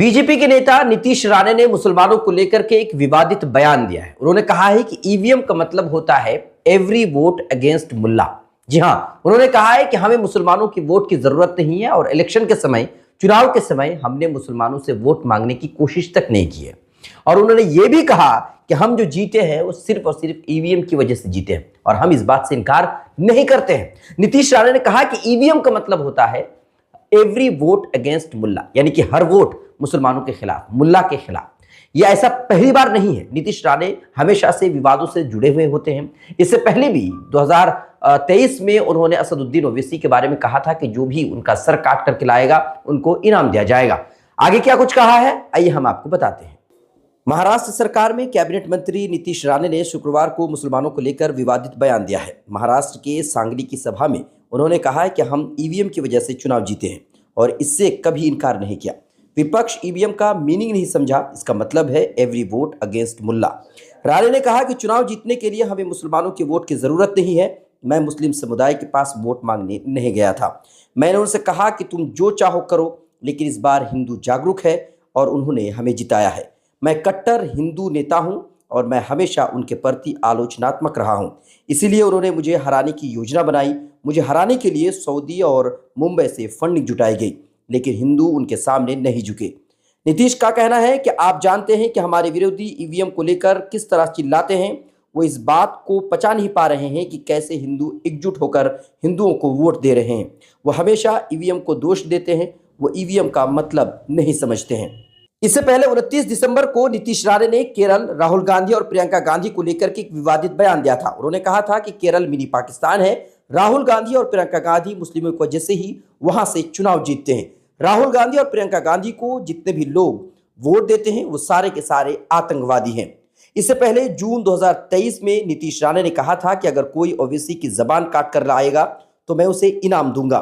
BJP के नेता नीतीश राणे ने मुसलमानों को लेकर के एक विवादित बयान दिया है। उन्होंने कहा है कि ईवीएम का मतलब होता है एवरी वोट अगेंस्ट मुल्ला। जी हां, उन्होंने कहा है कि हमें मुसलमानों की वोट की जरूरत नहीं है और इलेक्शन के समय, चुनाव के समय हमने मुसलमानों से वोट मांगने की कोशिश तक नहीं की है। और उन्होंने ये भी कहा कि हम जो जीते हैं वो सिर्फ और सिर्फ ईवीएम की वजह से जीते हैं और हम इस बात से इनकार नहीं करते हैं। नीतीश राणे ने कहा कि ईवीएम का मतलब होता है एवरी वोट अगेंस्ट मुल्ला, यानी कि हर वोट मुसलमानों के खिलाफ, मुल्ला के खिलाफ। यह ऐसा पहली बार नहीं है। नीतीश राणे हमेशा से विवादों से जुड़े हुए होते हैं। इससे पहले भी 2023 में उन्होंने असदुद्दीन ओवैसी के बारे में कहा था कि जो भी उनका सर काट करके लाएगा उनको इनाम दिया जाएगा। आगे क्या कुछ कहा है, आइए हम आपको बताते हैं। महाराष्ट्र सरकार में कैबिनेट मंत्री नीतीश राणे ने शुक्रवार को मुसलमानों को लेकर विवादित बयान दिया है। महाराष्ट्र के सांगली की सभा में उन्होंने कहा है कि हम ईवीएम की वजह से चुनाव जीते हैं और इससे कभी इनकार नहीं किया। विपक्ष ईवीएम का मीनिंग नहीं समझा, इसका मतलब है एवरी वोट अगेंस्ट मुल्ला। राणे ने कहा कि चुनाव जीतने के लिए हमें मुसलमानों की वोट की जरूरत नहीं है। मैं मुस्लिम समुदाय के पास वोट मांगने नहीं गया था। मैंने उनसे कहा कि तुम जो चाहो करो, लेकिन इस बार हिंदू जागरूक है और उन्होंने हमें जिताया है। मैं कट्टर हिंदू नेता हूं और मैं हमेशा उनके प्रति आलोचनात्मक रहा हूं। इसीलिए उन्होंने मुझे हराने की योजना बनाई। मुझे हराने के लिए सऊदी और मुंबई से फंडिंग जुटाई गई, लेकिन हिंदू उनके सामने नहीं झुके। नीतीश का कहना है कि आप जानते हैं कि हमारे विरोधी ईवीएम को लेकर किस तरह चिल्लाते हैं। वो इस बात को पचा नहीं पा रहे हैं कि कैसे हिंदू एकजुट होकर हिंदुओं को वोट दे रहे हैं। वो हमेशा ईवीएम को दोष देते हैं, वो ईवीएम का मतलब नहीं समझते हैं। इससे पहले 29 दिसंबर को नीतीश राणे ने केरल, राहुल गांधी और प्रियंका गांधी को लेकर के एक विवादित बयान दिया था। उन्होंने कहा था कि केरल मिनी पाकिस्तान है। राहुल गांधी और प्रियंका गांधी मुस्लिमों की वजह से ही वहां से चुनाव जीतते हैं। राहुल गांधी और प्रियंका गांधी को जितने भी लोग वोट देते हैं वो सारे के सारे आतंकवादी हैं। इससे पहले जून 2023 में नीतीश राणे ने कहा था कि अगर कोई ओवैसी की जबान काट कर लाएगा तो मैं उसे इनाम दूंगा।